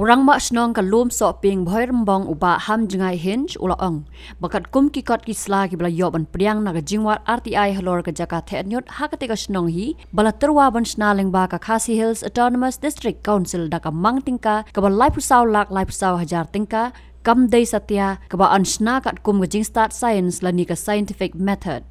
Orang mak senong kalum sok ping boy rembong uba ham jengai hinge ula ong. Bakat kum kikot kisla ki bala yoban priang naga jingwat RTI halor ke Jakarta etnyot hakatika senong hi bala terwa ban snaling ba ka Khasi Hills Autonomous District Council daka mang tingka ka bala lai pusau lak lai pusau hajar tingka kam dei satya ka ba an sna kat kum ke jing start science lani ka scientific method.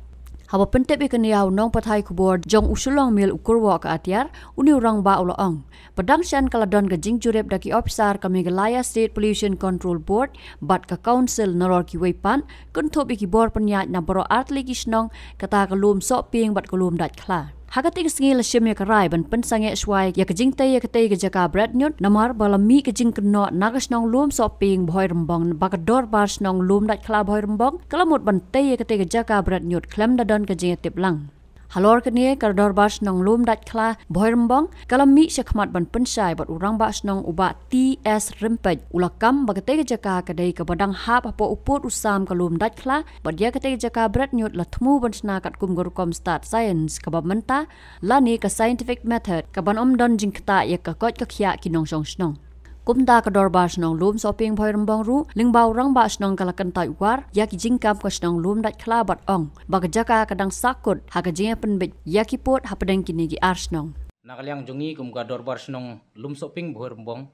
Hawa pentep ikan yau nong pathai kubor jong usulong mil ukurwa ka atiar uni urang ba ulo ong. Padang sian kaladon ka jing jurep daki officer ka Meghalaya State Pollution Control Board bat ka council naror ki weipan kuntop iki bor penyat na boro artli kisnong kata kalum sok ping bat kalum dat kla. Hakatik sengi la shim ya karai ban pensange swai ya kajing tay ya katay ka jaka brad nyut namar bala mi kajing keno nagas nong lum sok ping boy rembong bakador bars nong lum dat kla boy rembong kalamut ban tay ya katay ka jaka brad nyut klem dadon kajing tip lang. Halor kene kardor bas nong lum dat kla boy rembong kalam mi syakmat ban pensai bat urang bas nong uba TS Rimpej ulakam bagate ke jaka kadai ke badang hap apo uput usam kalum dat kla bat dia kate jaka berat nyut la thmu ban sna kat kum gurukom start science ka menta lani ka scientific method ka ban don jingkta ya ka kot ka khia kinong song snong. Kumda kador bas nong lum soping boy rembong ru lingbau rang bas nong kalakan tai war yaki jingkam kas nong lum dat kla bat ong bagajaka kadang sakut haga jinga penbet yaki pot hapadeng kini gi ars nong nakaliang jongi kum kador bas nong lum soping boy rembong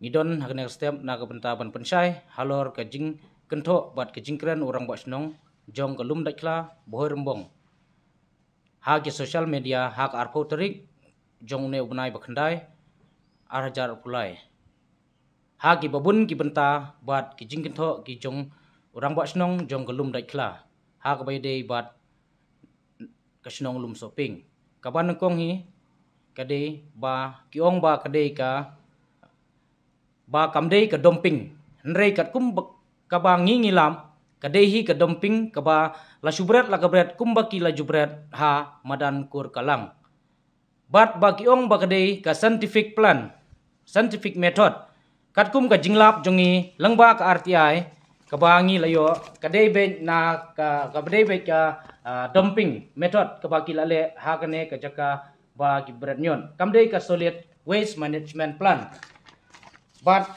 midon hagnek step naga bentaban pensai halor ka jing kentho bat ka jingkren orang bas nong jong ka lum dat kla boy rembong hagi social media hak arpo terik jong ne ubnai bakhandai arhajar pulai hagi babun ki benta bat ki jingkentho ki jong orang bak snong jong gelum dai kla hag bai dei bat ka snong lum soping kaban kong hi kade ba ki ong ba kade ka ba kam dei ka dumping nrei kat kum ka ba ngi lam kade hi ka dumping ka ba la subret la kabret kum ba ki la jubret ha madan kur kalang bat ba ki ong ba kade ka scientific plan scientific method katkum ka jinglap jongi langba ka RTI ka bangi layo kadai be na ka kadai be ka dumping method ka baki lale ha kane ka jaka ba ki bradnyon kamdei ka solid waste management plan bat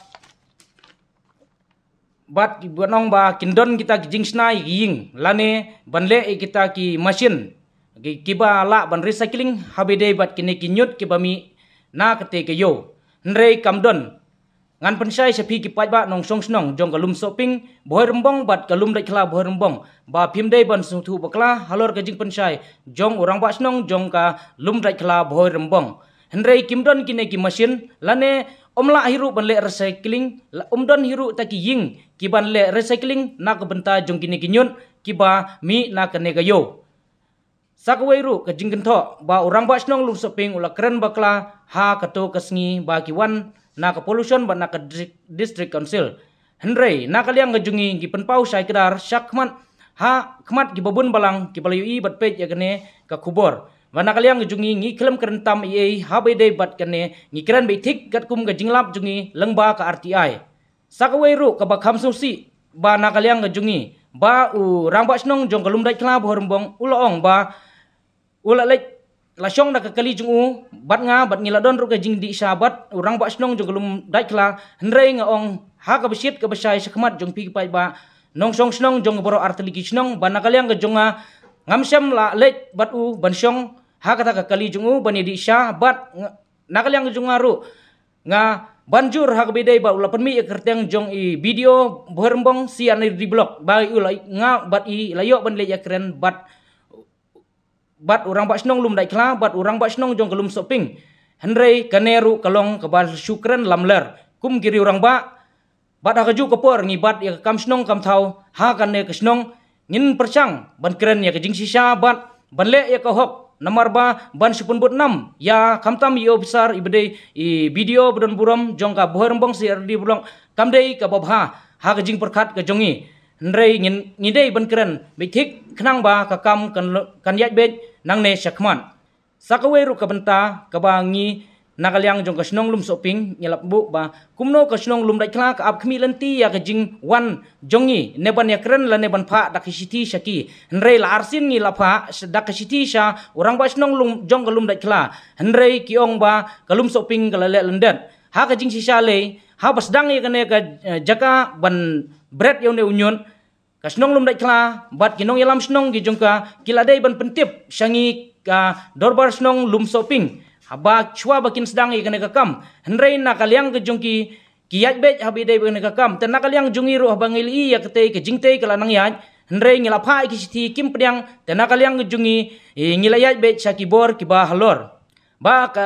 ki bonong ba kindon kita jingsnai ying lane banle kita ki machine ki ba la ban recycling habede bat kini kinyut ki bami na kate ke yo nrei kamdon ngan pensai sepi ki paj ba nong song snong jong kalum soping boy rembong bat kalum dai kla boy rembong ba phim dei ban suthu bakla halor ka jing pensai jong orang ba snong jong ka lum dai kla boy rembong nrei kimdon kine ki machine lane omla hiru ban le recycling omdon hiru ta ki ying ki ban le recycling na ka benta jong kine kinyun ki ba mi na ka negayo sakwairu ka jingkentho ba orang ba snong lum soping ula keren bakla ha kato kasngi ba ki wan na ka pollution ba na ka district council hendrei na kaliang ngajungi ki penpau sai kedar syakmat ha kmat ki babun balang ki balayui bat pej ya kene ka kubor ba na kaliang ngajungi ngi klem kerentam ie ha be dei bat kene ngi keren be thik kat kum ga jinglap jungi lengba ka RTI sakwairu ka ba khamsu si ba na kaliang ngajungi ba u rang ba snong jong kalum dai kla bo rembong uloong ba ula lek lasong na kakali jungu bat nga bat ngila don ru ka jing di sabat urang ba snong jong gelum dai kla hendrei nga ong ha ka besit ka besai sakmat jong pi pai ba nong song snong jong boro artli ki snong ban nakaliang ka jonga ngamsam la lek bat u ban song ha kata kakali jungu bani di sha bat nakaliang ka jonga ru nga banjur ha ka bedai ba ula penmi kerteng jong i video berembong si an di blok ba ulai nga bat i layo ban le ya keren bat orang bak snong lum dai kla bat orang bak snong jong kelum soping hendrei kaneru kalong kabal syukran lamler kum kiri orang ba bat akaju kapor ngi bat ya kam snong kam thau ha kane ke snong ngin percang ban keren ya ke jing sisa bat banle ya ka hok nomor ba ban supun but 6 ya kamtam yo besar ibede i video budon buram jong ka bohrembong si di bulong kamdei ka babha ha ke jing perkhat ke jongi nrei ngidei ban keren bithik khnang ba ka kam kan yaj be nang ne syakman sakawe ru ka benta ka bangi nakaliang jong ka snong lum soping nyelap bu ba kumno ka snong lum dai kla ka ap khmi lenti ya ka jing wan jongi ne ban ya keren la ne ban pha dak siti syaki nrei la arsin ngi la pha dak siti sya orang ba snong lum jong ka lum dai kla nrei kiong ba ka lum soping ka le lendet ha ka jing sisa le ha bas dang ye kane ka jaka ban bread yo ne unyon ka snong lum dai kla bat kinong yalam snong gi jongka kiladai ban pentip shangi ka dorbar snong lum shopping haba chua bakin sedang ye kane ka kam hendrei na kalyang ke jongki kiyat bet habi dai ban ka kam tan na kalyang jungi ru bangil i ya kate ke jingte kala nang yat hendrei ngila pha ki siti kim pdiang tan na kalyang jungi ngilayat bet sakibor ki ba halor ba ka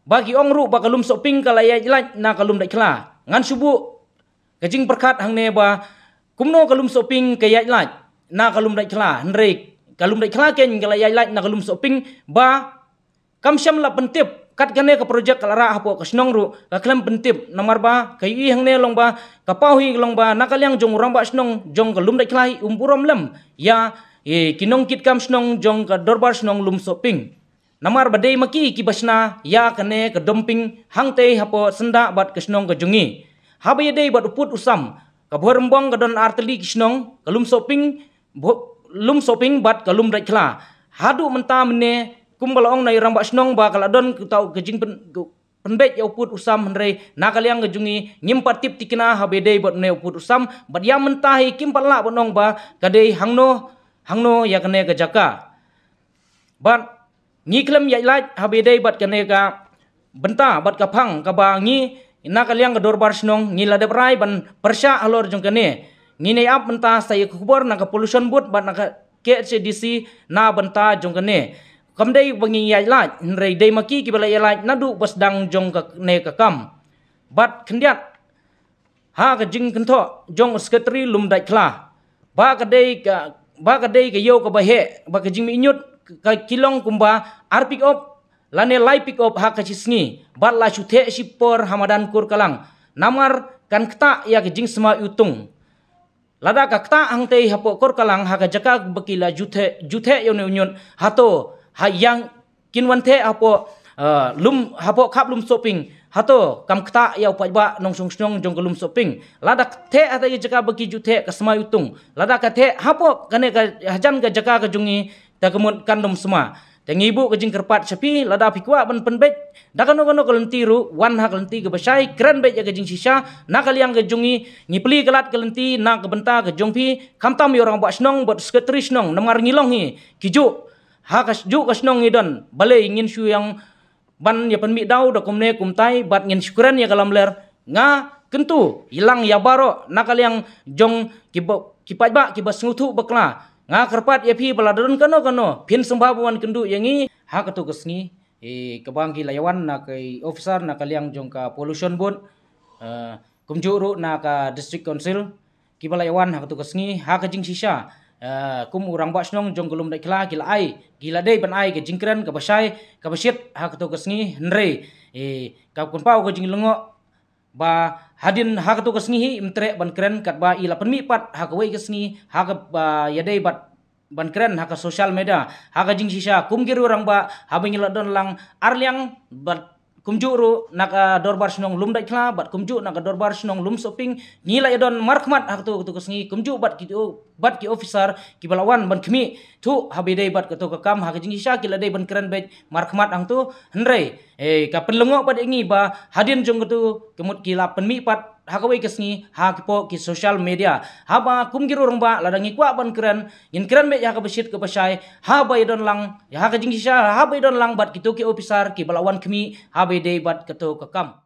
bagi ongru ba kalum shopping kalayat lat na kalum dai kla ngan subu kajing perkat hang ne ba kumno kalum shopping kayat lat na kalum dai kla hendrei kalum dai kla ken kalayat lat na kalum shopping ba kam syam la pentip kat kane ka projek kalara hapo kasnong ru ka klem pentip namar ba kai hang ne long ba kapahui long ba nakalyang jong urang ba snong jong kalum dai klai umpurom lem ya kinong kit kam snong jong ka dorbar snong lum shopping namar badai maki ki basna ya kane ka dumping hangte hapo senda bat kasnong ka jungi habai dei bat uput usam ka borembong ka don arteli kisnong kalum shopping lum shopping bat kalum dai kla hadu menta mene kumbalong na irang basnong ba kaladon tau kejing penbet ya uput usam hendrei nakalyang kejungi nyimpat tip tikina habedei bot ne uput usam bat ya mentahi kimpala bonong ba kadei hangno ya kene ka jaka bat ngiklem ya lait habedei bat kene ka benta bat kapang ka ba ngi nakalyang ka dorbar snong ngi ladep rai ban persya alor jong kene ngine ap menta saya kubor na ka pollution board bat na ka KCDC na benta jong kene kamdei bangi yai laj rei dei maki ki balai laj nadu basdang jong ka ne ka kam bat khendiat ha ka jing kentho jong sekretari lum dai kla ba ka dei ka yo ka bahe ba ka jing mi nyut ka kilong kumba ar pick up lane lai pick up ha ka chisngi bat la chuthe sipor hamadan kur kalang namar kan kta ya ka jing sma utung lada ka kta hangte hapo kor kalang ha ka jaka bakila juthe yo ne unyon hato yang kinwante hapo lum hapo kap lum shopping hato kam kta ya upai ba nong song snong jong lum shopping lada the ata ye jaka bagi juthe ka sma utung lada ka the hapo kane ka hajan ka jaka ka jungi ta kemut kandom sma tengibu ka jing kerpat sapi lada pikwa ban penbet dakano kalentiru wan ha kalenti ka basai kran bet ya ka jing sisa nakaliang ka jungi ngipli kalat kalenti na ka benta ka jongpi kamtam yo orang ba snong bot sekretari snong namar ngilong hi kiju hakas ju kasnong idon balai ingin su yang ban ya penmi dau da kumne kumtai bat ngin syukuran ya kalam ler nga kentu hilang ya baro nakal yang jong kipat ba kibas ngutu bakla nga kerpat ya pi baladon kano pin sembabuan kendu yangi ha katu kesni kebang ki layawan na kai officer nakal yang jong ka pollution board kumjuru na ka district council ki balayawan ha katu kesni ha ka jing sisa kum urang ba snong jong kulum dai kla gila ai gila dei ban ai ke jingkran ka basai ka basit ha ka to kasngi hnrei ka kun pau ka jing lengo ba hadin ha ka to kasngi hi imtre ban kren kat ba ila penmi pat ha ka wei kasngi ha ka ya dei bat ban kren ha ka social media ha ka jing sisa kum giru urang ba ha bingila don lang arliang bat kumjuru nak dorbar snong lum dai kla bat kumju nak dorbar snong lum shopping nila don markmat hak tu kasngi kumju bat ki officer ki balawan ban kemi tu habidei bat to kam hak jing sisa kila dei ban keren bet markmat ang tu hendrei ka penlengo bat ingi ba hadin jong tu kemut kila penmi pat hakawai kasngi hakipo ki social media haba kumgiru rong ba ladangi kwa ban keren yin keren bet ya ka besit ke pasai haba idon lang ya ka jing sisa haba idon lang bat kitu ki officer ki balawan kemi haba dei bat ketu ke kam